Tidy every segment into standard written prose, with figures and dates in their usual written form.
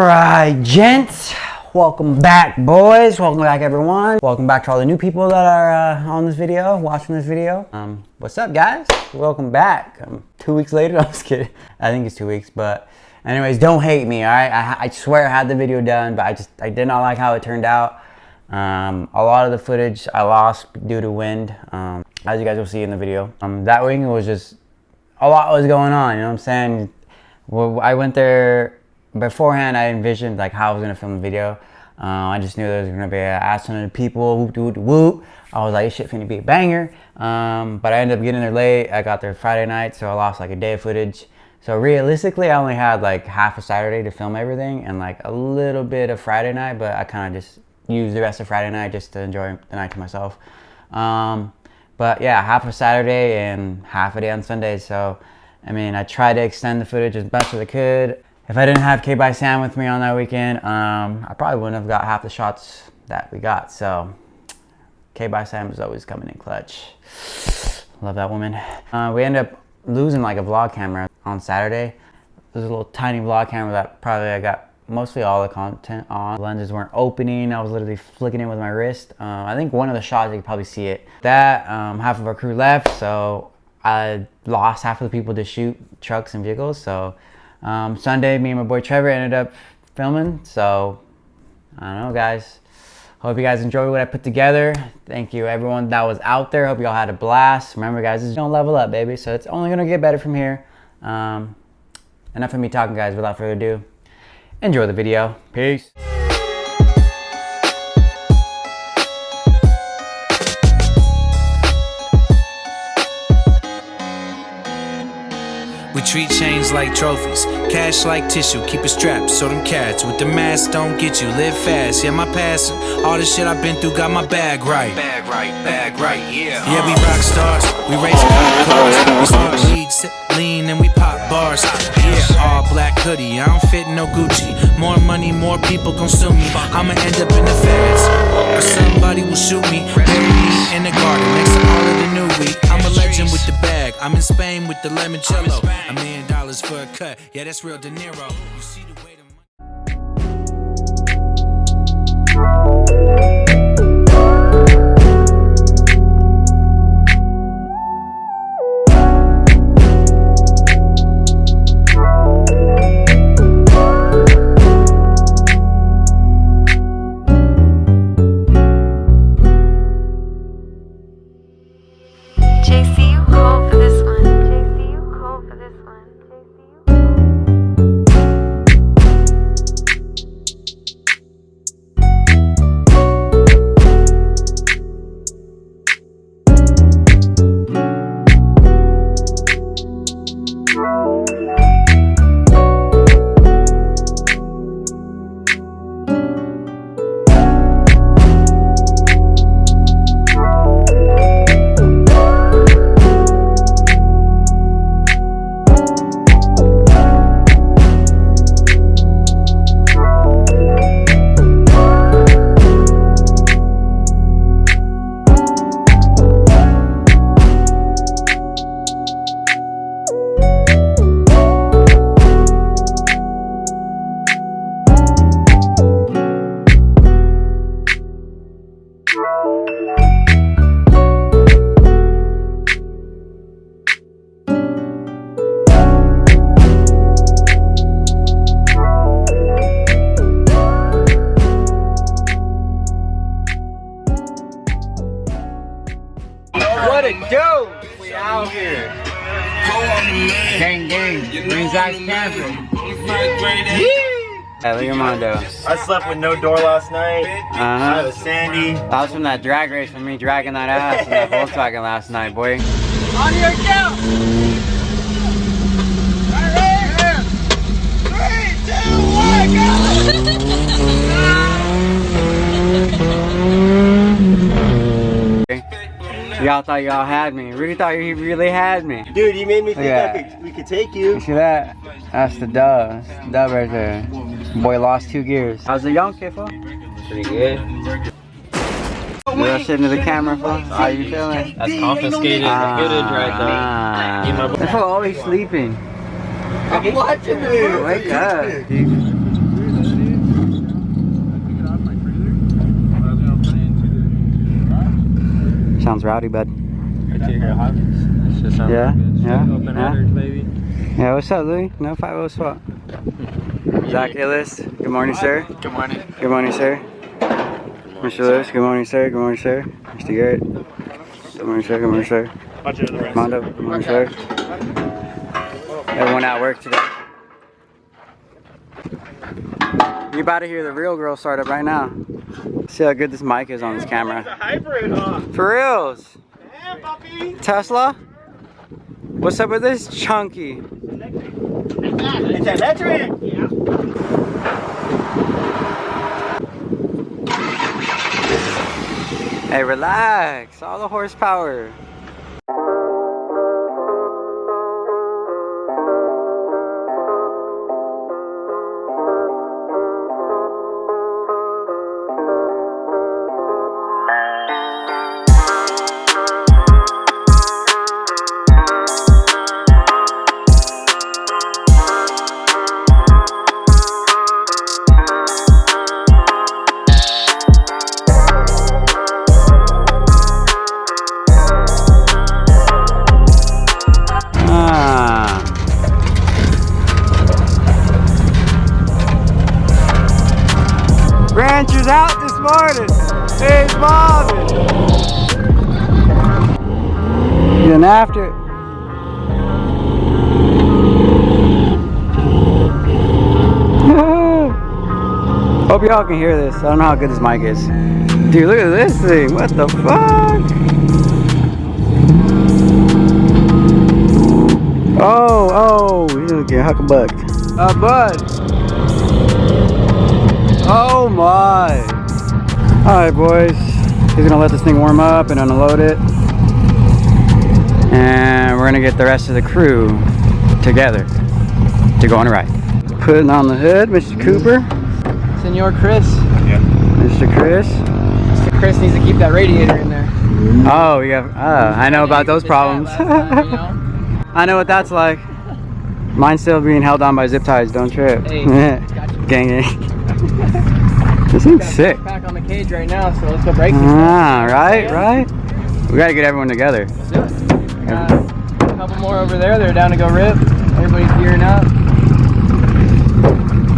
Alright, gents, welcome back, boys. Welcome back, everyone. Welcome back to all the new people that are on this video, watching this video. What's up, guys? Welcome back. 2 weeks later. I was kidding. I think it's 2 weeks, but anyways, don't hate me. All right, I swear I had the video done, but I did not like how it turned out. A lot of the footage I lost due to wind, as you guys will see in the video. That week it was just a lot was going on. You know what I'm saying? Well, I went there. Beforehand, I envisioned like how I was gonna film the video. I just knew there was gonna be an ass ton of people, whoop, whoop, whoop. I was like, this shit finna be a banger. But I ended up getting there late. I got there Friday night, so I lost like a day of footage. So realistically, I only had like half a Saturday to film everything and like a little bit of Friday night, but I kind of just used the rest of Friday night just to enjoy the night to myself. But yeah, half a Saturday and half a day on Sunday. So, I mean, I tried to extend the footage as best as I could. If I didn't have K by Sam with me on that weekend, I probably wouldn't have got half the shots that we got. So K by Sam is always coming in clutch. Love that woman. We ended up losing like a vlog camera on Saturday. There's a little tiny vlog camera that probably I got mostly all the content on. The lenses weren't opening. I was literally flicking it with my wrist. I think one of the shots, you could probably see it. That, half of our crew left, so I lost half of the people to shoot trucks and vehicles. So Sunday, me and my boy Trevor ended up filming. So I don't know, guys. Hope you guys enjoyed what I put together. Thank you everyone that was out there. Hope you all had a blast. Remember, guys, this is gonna level up, baby. So it's only gonna get better from here. Enough of me talking, guys. Without further ado, enjoy the video. Peace. We treat chains like trophies, cash like tissue, keep it strapped so them cats with the mask don't get you. Live fast, yeah, my past, all the shit I've been through got my bag right. Bag right, yeah. Yeah, we rock stars, we race cars, we smoke weed, sip lean, and we pop bars. Yeah, all black hoodie, I don't fit no Gucci. More money, more people gon' sue me. I'ma end up in the feds, or somebody will shoot me. Bury me in the garden next to all of the new weed. I'm a legend with the bag, I'm in Spain with the limoncello. $1 million for a cut, yeah, that's real De Niro. You see the way the JC, you cold for this one. JC, you cold for this one. What it do? We out here. Gang, Green Zach's camping. Hey, look at Mondo. I slept with no door last night. I was Sandy. That was from that drag race from me dragging that ass in that Volkswagen last night, boy. On your count! 3, 2, 1, go! Y'all thought y'all had me. Really thought he really had me. Dude, you made me think we could take you. You see that? That's the dub. That's the dub right there. Boy lost 2 gears. How's the young kid, fool? Pretty good. You're sitting to the camera, fool. How you feeling? That's confiscated footage right there. That fool always sleeping. I'm watching this. Wake up. sounds rowdy, bud. Right here, Hawkins. That's just Yeah, yeah, Open yeah. orders, baby. Yeah, what's up, Louis? No 50 swap. Zach Illis, good morning, sir. Good morning. Good morning, sir. Mr. Lewis, good morning, sir. Good morning, sir. Mr. Garrett. Good morning, sir. Good morning, sir. Mondo, good morning, sir. Everyone at work today. You about to hear the real girl start up right now. See how good this mic is on this camera. It's a hybrid, huh? For reals. Damn, puppy. Tesla? What's up with this chunky? It's electric. Yeah. Hey, relax. All the horsepower. Rancher's out this morning. It's Marvin. Getting after it. Hope y'all can hear this. I don't know how good this mic is. Dude, look at this thing. What the fuck? Oh, he'll get hucklebucked. Bud. Oh my. Alright, boys. He's gonna let this thing warm up and unload it. And we're gonna get the rest of the crew together to go on a ride. Putting on the hood, Mr. Cooper. Senor Chris. Mr. Chris. Mr. Chris needs to keep that radiator in there. Oh, we have. I know about those problems. I know what that's like. Mine's still being held on by zip ties. Don't trip. Hey, gotcha. Gang. This thing's sick. Back on the cage right now, so let's go break this. Right. We gotta get everyone together. Let's do it. A couple more over there. They're down to go rip. Everybody's gearing up.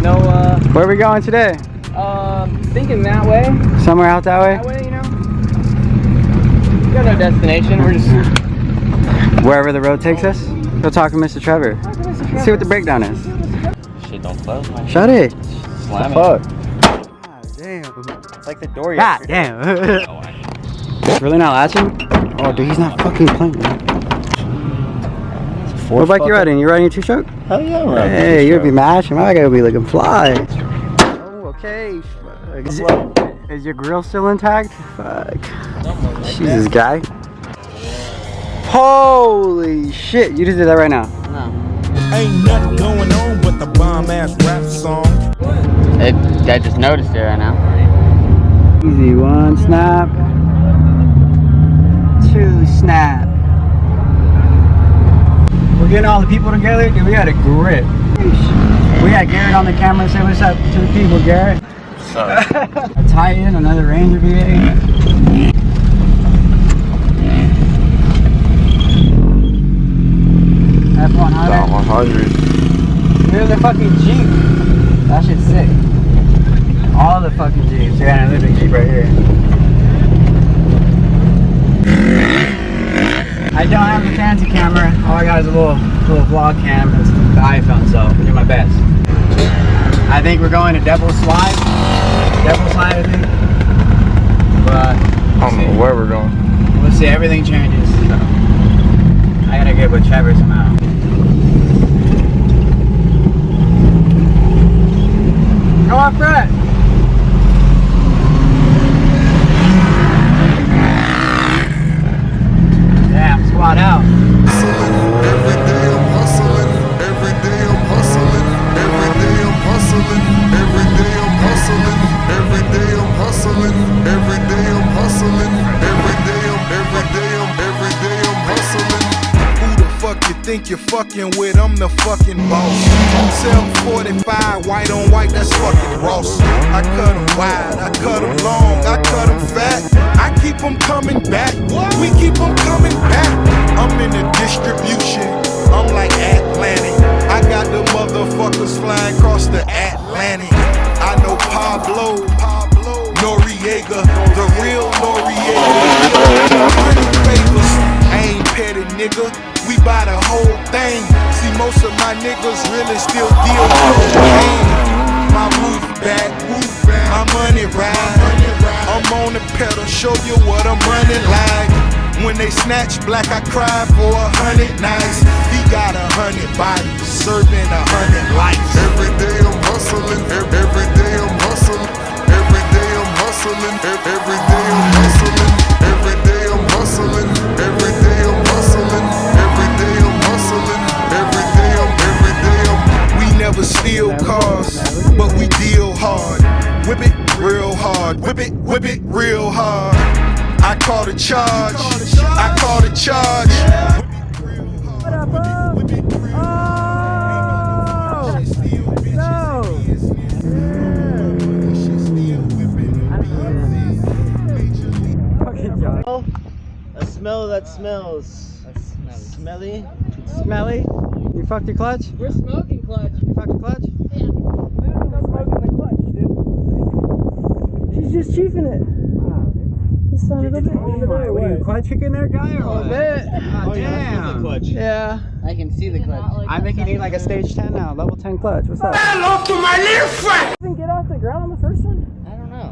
No. Where are we going today? Thinking that way. Somewhere out that way? That way, you know. We got no destination. We're just Wherever the road takes us. Go talk to Mr. Trevor. See what the breakdown is. Shit, don't close. Shut it. Slam it. Fuck. God damn. It's like the door God yesterday. damn. It's really not latching? Oh, dude, he's not fucking playing. What bike you riding? You riding a two-stroke? Hell yeah, I'm riding. Hey, you'd be mashing. My guy would be looking fly. Oh, okay. Is your grill still intact? Fuck. Jesus, guy. Holy shit, you just did that right now. Ain't nothing going on but the bomb ass rap song. I just noticed it right now. Easy, one snap. Two snap. We're getting all the people together, dude. We got a grip. We got Garrett on the camera. Say what's up to the people, Garrett. What's up? A Titan, another Ranger V8. F100. Down 100. Here's the fucking Jeep. That shit's sick. All the fucking Jeeps. Yeah, there's a Jeep right here. I don't have the fancy camera. All I got is a little vlog cam. It's the iPhone, so I'm doing my best. I think we're going to Devil Slide. Devil Slide, I think. But I don't know where we're going. we'll see. Everything changes. So I gotta get with Trevor somehow. Go on, Fred. Damn, squad out. Every day I'm hustling. Every day I'm hustling. Every day I'm hustling. Every day I'm hustling. Every day I'm hustling. Every day I'm hustling. Every day I'm hustling. Who the fuck you think think you're fucking with, I'm the fucking boss. 745, white on white, that's fucking Ross. I cut them wide, I cut them long, I cut them fat. I keep them coming back, we keep them coming back. I'm in the distribution, I'm like Atlantic. I got the motherfuckers flying across the Atlantic. I know Pablo Noriega, the real Noriega. I ain't petty, nigga. We buy the whole thing. See, most of my niggas really still deal with cocaine. My roof back, my money ride. I'm on the pedal, show you what I'm running like. When they snatch black, I cry for 100 nights. He got 100 bodies, serving 100 lives. Every day I'm hustling, every day I'm hustling, every day I'm hustling, every day I'm hustling, every day I'm hustling, every day I'm hustling, every day I'm hustling, every day I'm. We never steal cars, but we deal hard. Whip it real hard, whip it real hard. I call the charge, I call the charge. What up, bro? A smell that smells. Smelly. Smelly? You fucked your clutch? We're smoking clutch. You fucked your clutch? Yeah. We're not smoking the clutch, dude. She's just chiefing it. This son of a bitch. What are you clutch kicking there, guy? Or A bit. Oh, damn. Yeah. I can see the clutch. I think you need like a stage 10 now, level 10 clutch. What's up? Even get off the ground on the first one? I don't know.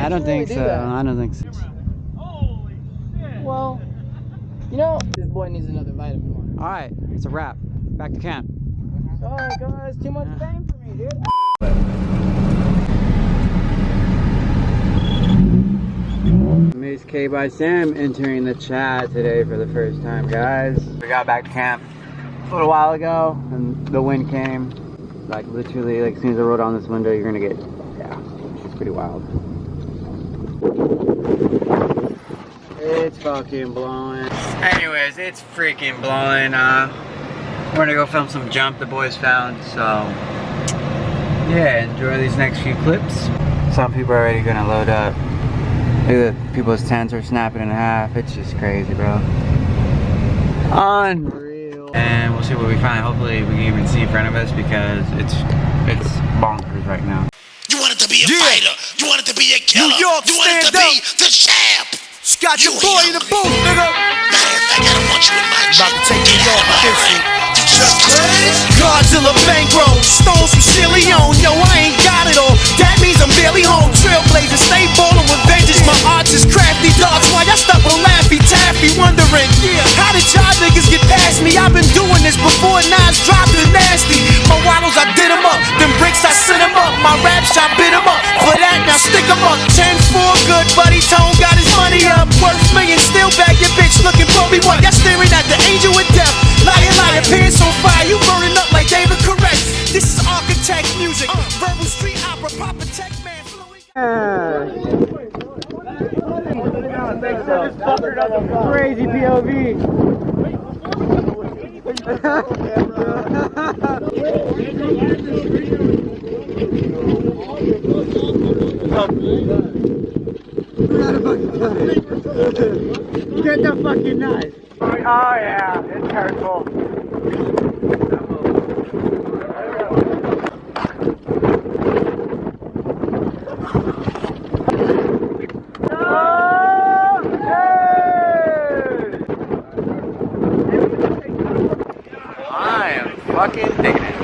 I don't think do so. that. I don't think so. Well, you know, this boy needs another vitamin. All right, it's a wrap. Back to camp. Alright, guys, too much fame for me, dude. Miss K by Sam entering the chat today for the first time, guys. We got back to camp a little while ago, and the wind came. Like literally, like as soon as I rolled down this window, you're gonna get, yeah, it's pretty wild. It's fucking blowing. Anyways, it's freaking blowing. We're gonna go film some jump the boys found, so yeah, enjoy these next few clips. Some people are already gonna load up. Look at people's tents are snapping in half. It's just crazy, bro. Unreal. And we'll see what we find. Hopefully we can even see in front of us because it's bonkers right now. You wanted to be a fighter. You wanted to be a killer. New York, you wanted to stand be the champ. Got your boy in the booth, nigga. Matter of fact, I don't want you in my About to take Get you out off of my this way. shit. Godzilla bankroll, stones from Chile on. Yo, I ain't got it all. That means I'm barely home. Trailblazer, stay ballin' with vengeance. My arts is crafty dogs. Why y'all stuck on Laffy Taffy? Wondering, how did y'all niggas get past me? I've been doing this before Nas dropped it nasty. My wallows, I did 'em up. Them bricks, I sent 'em up. My raps, I bit 'em up. For that, now stick 'em up. 10-4, good buddy. Tone got his money up. Worth millions, still bag your bitch looking for me. What? Y'all staring at the angel with death. Liar, liar, pants on fire. You burning up like David Correct. This is architect music. Verbal street opera, Papa Tech Man. Crazy POV. Get the fucking knife. Oh yeah, it's hurtful. I am fucking digging it.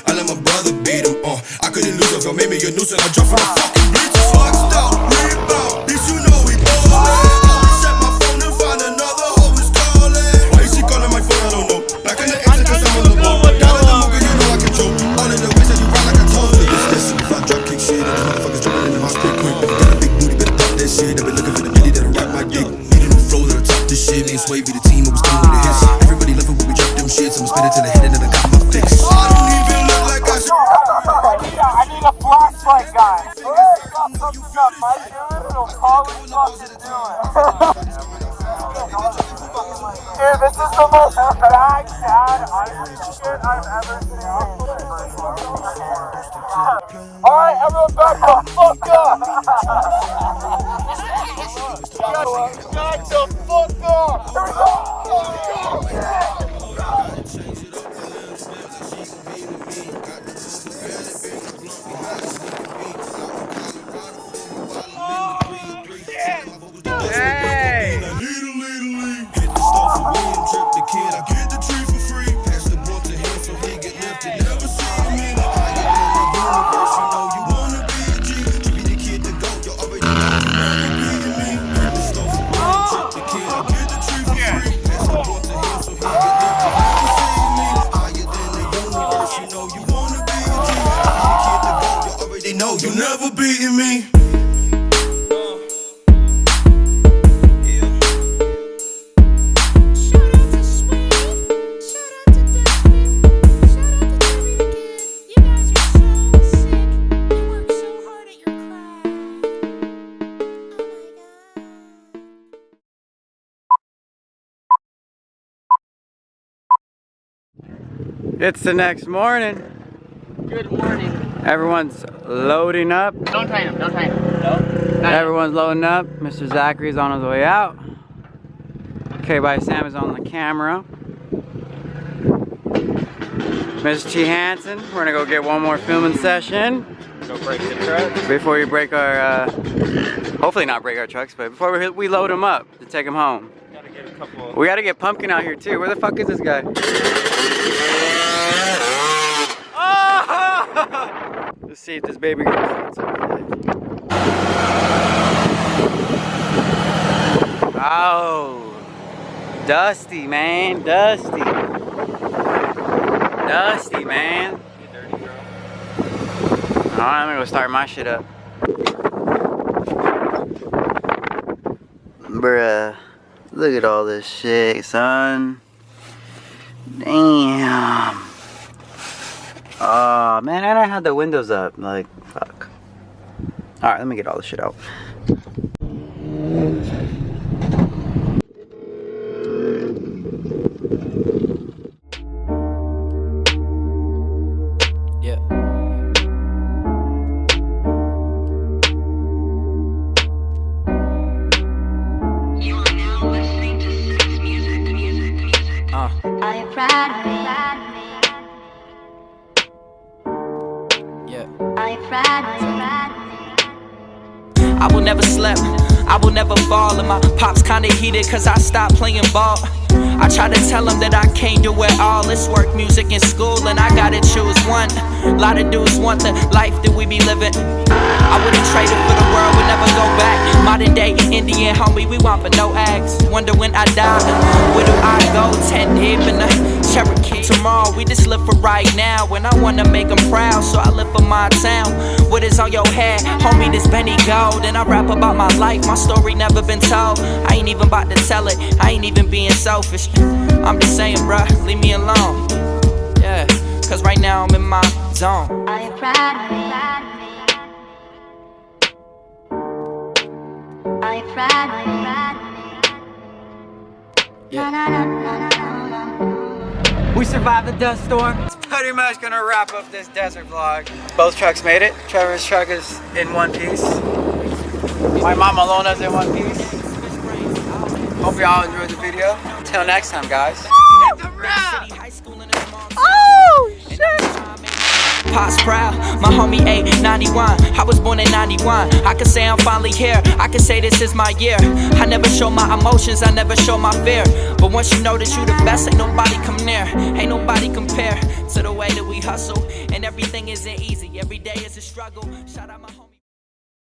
I let my brother beat him. I couldn't lose if I made me a nuisance. I jumped from the fucking bleachers. Fucked up, rebound. Bitch, you know we ballin'. I reset my phone and find another hoe is calling. Why is she calling my phone? I don't know. Back in the 80s, cause I'm on the boat. Got in the mookie, you know I control. All in the ways that you ride like I told you. Listen, if I drop kick shit, and the motherfuckers jumping in the house quick. If you got a big booty, better pop that shit. I've been looking for the bitty that'll rock my dick. Needing a flow that'll top this shit. Me and Swavy, the team, always coming with the hits. Everybody love it when we drop them shits. I'ma spit it till the head and then I got my fix. I don't even look like I should. I need a flashlight guy. Hey, got something up, Mike. It'll probably fucking do it. Alright, everyone back the fuck up! Back the fuck up! Here we go! No, you never beating me. It's the next morning. Good morning. Everyone's loading up. Don't tie him. Don't tie him. No. Everyone's loading up. Mr. Zachary's on his way out. K-By Sam is on the camera. Ms. T. Hansen, we're gonna go get one more filming session. Go break the truck. Before we break our, hopefully not break our trucks, but before we load them up to take them home. Gotta get a couple. We gotta get Pumpkin out here too. Where the fuck is this guy? Oh! Let's see if this baby girl gets outside today. Oh, dusty, man, dusty. Dusty, man. Alright, I'm gonna go start my shit up. Bruh, look at all this shit, son. Damn. Oh, man, and I had the windows up. Like, fuck. Alright, let me get all this shit out. I will never slept, I will never fall. And my pops kinda heated cause I stopped playing ball. I try to tell him that I can't do it all. It's work, music, and school, and I gotta choose one. A lot of dudes want the life that we be living. I wouldn't trade it for the world, would never go back. Modern day Indian homie, we want but no acts. Wonder when I die, where do I go? 10 deep in the Cherokee. Tomorrow, we just live for right now. And I wanna make them proud, so I live for my town. What is on your head? Homie, this Benny Gold. And I rap about my life, my story never been told. I ain't even about to tell it, I ain't even being selfish. I'm just saying, bruh, leave me alone. Yeah, cause right now I'm in my zone. Are you proud of me? Are you proud of me? We survived the dust storm. It's pretty much gonna wrap up this desert vlog. Both trucks made it. Trevor's truck is in one piece. My Mama Lona's in one piece. Hope y'all enjoyed the video. Until next time, guys. Oh, shit! Pops proud, my homie A91. I was born in 91. I can say I'm finally here. I can say this is my year. I never show my emotions, I never show my fear. But once you know that you the best, ain't nobody come near. Ain't nobody compare to the way that we hustle. And everything isn't easy. Every day is a struggle. Shout out my homie.